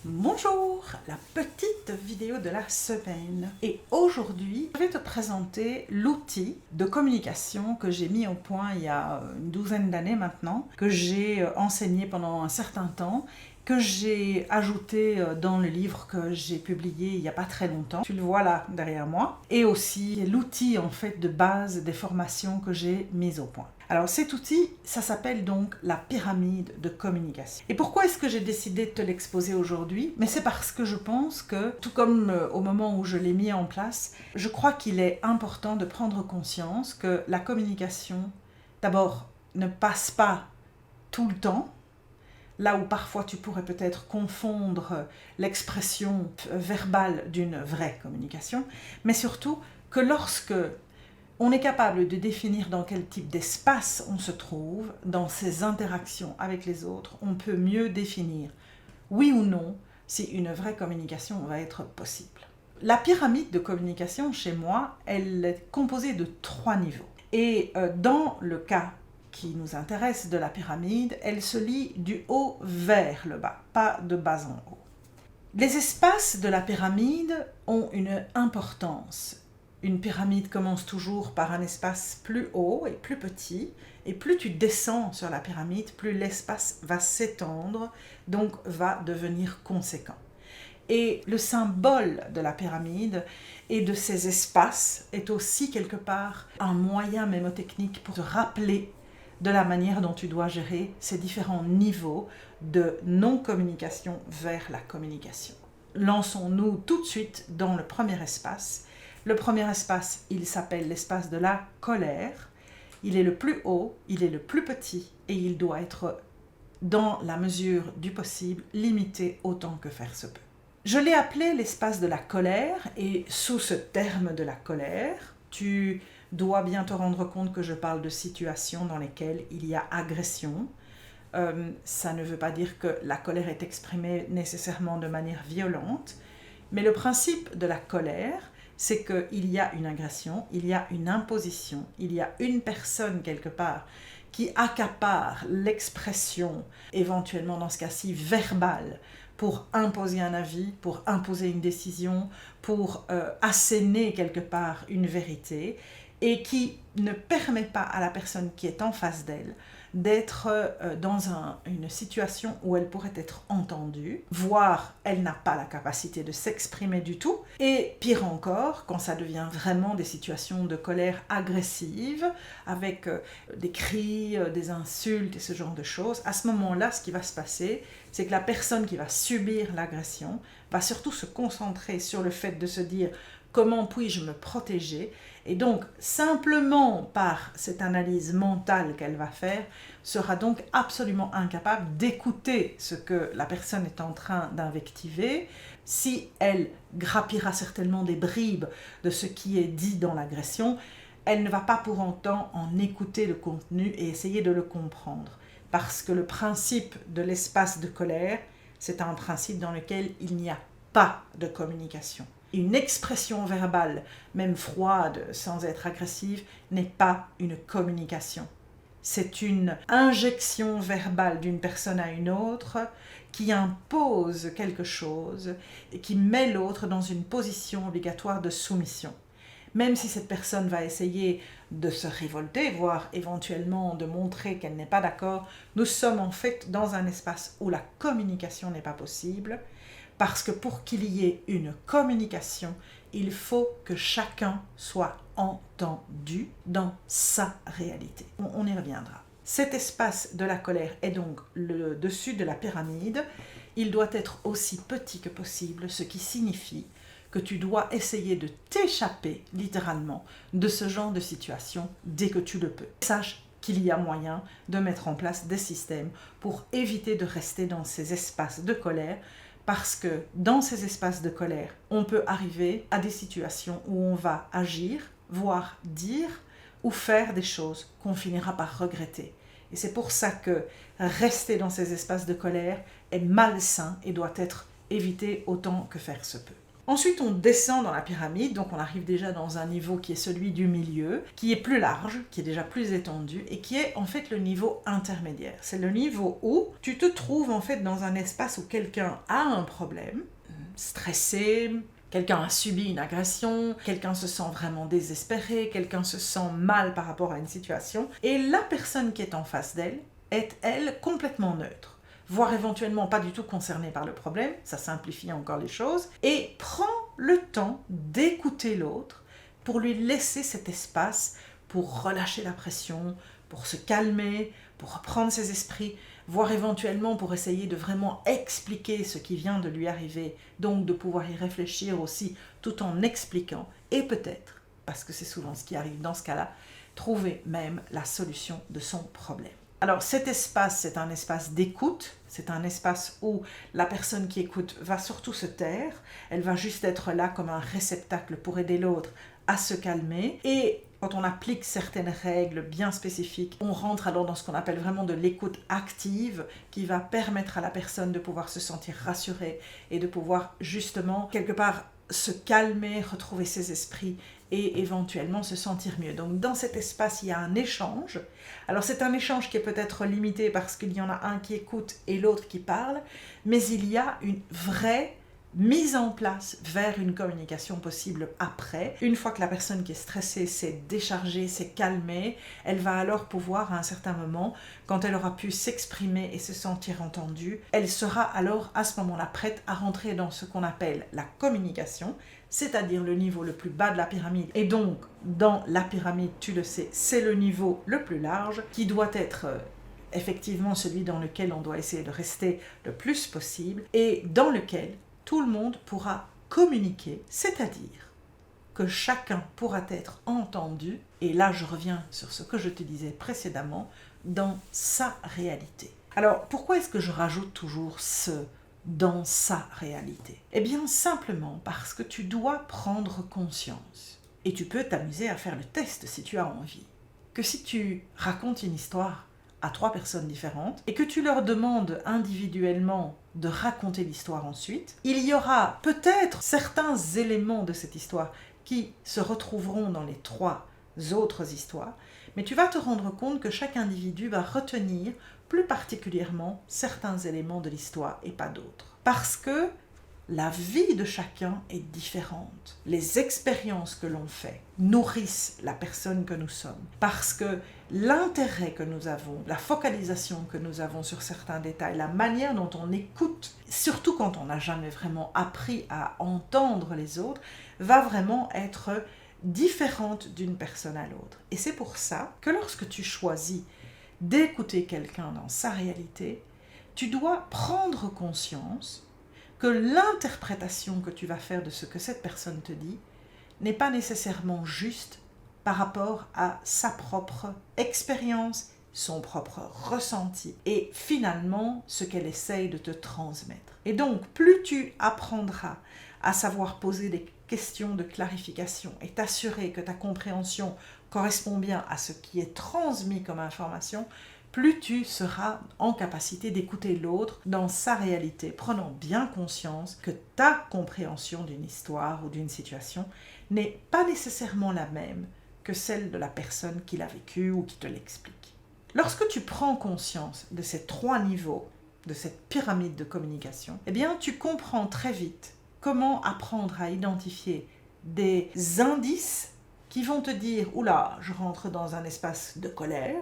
Bonjour, la petite vidéo de la semaine. Et aujourd'hui, je vais te présenter l'outil de communication que j'ai mis au point il y a une douzaine d'années maintenant, que j'ai enseigné pendant un certain temps, que j'ai ajouté dans le livre que j'ai publié il n'y a pas très longtemps. Tu le vois là derrière moi. Et aussi l'outil en fait de base des formations que j'ai mises au point. Alors cet outil, ça s'appelle donc la pyramide de communication. Et pourquoi est-ce que j'ai décidé de te l'exposer aujourd'hui? Mais c'est parce que je pense que, tout comme au moment où je l'ai mis en place, je crois qu'il est important de prendre conscience que la communication, d'abord, ne passe pas tout le temps, là où parfois tu pourrais peut-être confondre l'expression verbale d'une vraie communication, mais surtout que lorsque on est capable de définir dans quel type d'espace on se trouve, dans ses interactions avec les autres, on peut mieux définir, oui ou non, si une vraie communication va être possible. La pyramide de communication, chez moi, elle est composée de 3 niveaux. Et dans le cas qui nous intéresse de la pyramide, elle se lie du haut vers le bas, pas de bas en haut. Les espaces de la pyramide ont une importance. Une pyramide commence toujours par un espace plus haut et plus petit, et plus tu descends sur la pyramide, plus l'espace va s'étendre, donc va devenir conséquent. Et le symbole de la pyramide et de ces espaces est aussi quelque part un moyen mémotechnique pour te rappeler de la manière dont tu dois gérer ces différents niveaux de non-communication vers la communication. Lançons-nous tout de suite dans le premier espace. Le premier espace, il s'appelle l'espace de la colère. Il est le plus haut, il est le plus petit et il doit être, dans la mesure du possible, limité autant que faire se peut. Je l'ai appelé l'espace de la colère et sous ce terme de la colère, tu dois bien te rendre compte que je parle de situations dans lesquelles il y a agression. Ça ne veut pas dire que la colère est exprimée nécessairement de manière violente, mais le principe de la colère, c'est qu'il y a une agression, il y a une imposition, il y a une personne quelque part qui accapare l'expression, éventuellement dans ce cas-ci verbale, pour imposer un avis, pour imposer une décision, pour asséner quelque part une vérité, et qui ne permet pas à la personne qui est en face d'elle d'être dans une situation où elle pourrait être entendue, voire elle n'a pas la capacité de s'exprimer du tout, et pire encore, quand ça devient vraiment des situations de colère agressive, avec des cris, des insultes et ce genre de choses, à ce moment-là, ce qui va se passer, c'est que la personne qui va subir l'agression va surtout se concentrer sur le fait de se dire « comment puis-je me protéger ?» Et donc, simplement par cette analyse mentale qu'elle va faire, sera donc absolument incapable d'écouter ce que la personne est en train d'invectiver. Si elle grappillera certainement des bribes de ce qui est dit dans l'agression, elle ne va pas pour autant en écouter le contenu et essayer de le comprendre. Parce que le principe de l'espace de colère, c'est un principe dans lequel il n'y a pas de communication. Une expression verbale, même froide, sans être agressive, n'est pas une communication. C'est une injection verbale d'une personne à une autre qui impose quelque chose et qui met l'autre dans une position obligatoire de soumission. Même si cette personne va essayer de se révolter, voire éventuellement de montrer qu'elle n'est pas d'accord, nous sommes en fait dans un espace où la communication n'est pas possible, parce que pour qu'il y ait une communication, il faut que chacun soit entendu dans sa réalité. On y reviendra. Cet espace de la colère est donc le dessus de la pyramide. Il doit être aussi petit que possible, ce qui signifie que tu dois essayer de t'échapper littéralement de ce genre de situation dès que tu le peux. Sache qu'il y a moyen de mettre en place des systèmes pour éviter de rester dans ces espaces de colère, parce que dans ces espaces de colère, on peut arriver à des situations où on va agir, voire dire ou faire des choses qu'on finira par regretter. Et c'est pour ça que rester dans ces espaces de colère est malsain et doit être évité autant que faire se peut. Ensuite, on descend dans la pyramide, donc on arrive déjà dans un niveau qui est celui du milieu, qui est plus large, qui est déjà plus étendu, et qui est en fait le niveau intermédiaire. C'est le niveau où tu te trouves en fait dans un espace où quelqu'un a un problème, stressé, quelqu'un a subi une agression, quelqu'un se sent vraiment désespéré, quelqu'un se sent mal par rapport à une situation, et la personne qui est en face d'elle est, elle, complètement neutre, voire éventuellement pas du tout concernée par le problème, ça simplifie encore les choses, et prend le temps d'écouter l'autre pour lui laisser cet espace pour relâcher la pression, pour se calmer, pour reprendre ses esprits, voire éventuellement pour essayer de vraiment expliquer ce qui vient de lui arriver, donc de pouvoir y réfléchir aussi tout en expliquant, et peut-être, parce que c'est souvent ce qui arrive dans ce cas-là, trouver même la solution de son problème. Alors cet espace, c'est un espace d'écoute, c'est un espace où la personne qui écoute va surtout se taire, elle va juste être là comme un réceptacle pour aider l'autre à se calmer, et quand on applique certaines règles bien spécifiques, on rentre alors dans ce qu'on appelle vraiment de l'écoute active qui va permettre à la personne de pouvoir se sentir rassurée et de pouvoir justement quelque part se calmer, retrouver ses esprits et éventuellement se sentir mieux. Donc dans cet espace, il y a un échange. Alors c'est un échange qui est peut-être limité parce qu'il y en a un qui écoute et l'autre qui parle, mais il y a une vraie mise en place vers une communication possible après. Une fois que la personne qui est stressée s'est déchargée, s'est calmée, elle va alors pouvoir à un certain moment, quand elle aura pu s'exprimer et se sentir entendue, elle sera alors à ce moment-là prête à rentrer dans ce qu'on appelle la communication, c'est-à-dire le niveau le plus bas de la pyramide. Et donc, dans la pyramide, tu le sais, c'est le niveau le plus large qui doit être effectivement celui dans lequel on doit essayer de rester le plus possible et dans lequel tout le monde pourra communiquer, c'est-à-dire que chacun pourra être entendu, et là je reviens sur ce que je te disais précédemment, dans sa réalité. Alors pourquoi est-ce que je rajoute toujours ce « dans sa réalité » Eh bien simplement parce que tu dois prendre conscience, et tu peux t'amuser à faire le test si tu as envie, que si tu racontes une histoire à 3 personnes différentes et que tu leur demandes individuellement de raconter l'histoire ensuite, il y aura peut-être certains éléments de cette histoire qui se retrouveront dans les 3 autres histoires, mais tu vas te rendre compte que chaque individu va retenir plus particulièrement certains éléments de l'histoire et pas d'autres. Parce que la vie de chacun est différente. Les expériences que l'on fait nourrissent la personne que nous sommes. Parce que l'intérêt que nous avons, la focalisation que nous avons sur certains détails, la manière dont on écoute, surtout quand on n'a jamais vraiment appris à entendre les autres, va vraiment être différente d'une personne à l'autre. Et c'est pour ça que lorsque tu choisis d'écouter quelqu'un dans sa réalité, tu dois prendre conscience que l'interprétation que tu vas faire de ce que cette personne te dit n'est pas nécessairement juste par rapport à sa propre expérience, son propre ressenti et finalement ce qu'elle essaye de te transmettre. Et donc, plus tu apprendras à savoir poser des questions de clarification et t'assurer que ta compréhension correspond bien à ce qui est transmis comme information, plus tu seras en capacité d'écouter l'autre dans sa réalité, prenant bien conscience que ta compréhension d'une histoire ou d'une situation n'est pas nécessairement la même que celle de la personne qui l'a vécue ou qui te l'explique. Lorsque tu prends conscience de ces 3 niveaux, de cette pyramide de communication, eh bien tu comprends très vite comment apprendre à identifier des indices qui vont te dire « Oula, je rentre dans un espace de colère »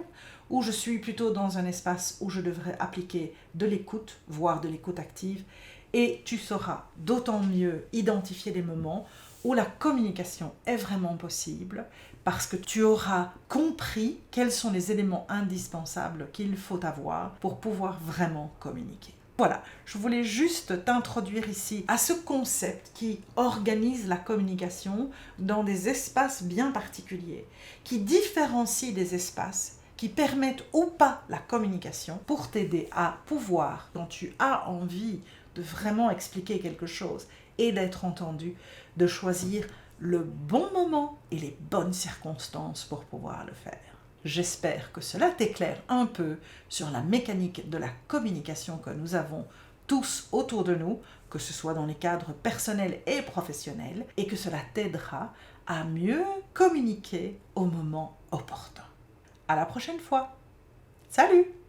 ou « Je suis plutôt dans un espace où je devrais appliquer de l'écoute, voire de l'écoute active » et tu sauras d'autant mieux identifier les moments où la communication est vraiment possible parce que tu auras compris quels sont les éléments indispensables qu'il faut avoir pour pouvoir vraiment communiquer. Voilà, je voulais juste t'introduire ici à ce concept qui organise la communication dans des espaces bien particuliers, qui différencie des espaces qui permettent ou pas la communication pour t'aider à pouvoir, quand tu as envie de vraiment expliquer quelque chose et d'être entendu, de choisir le bon moment et les bonnes circonstances pour pouvoir le faire. J'espère que cela t'éclaire un peu sur la mécanique de la communication que nous avons tous autour de nous, que ce soit dans les cadres personnels et professionnels, et que cela t'aidera à mieux communiquer au moment opportun. À la prochaine fois. Salut!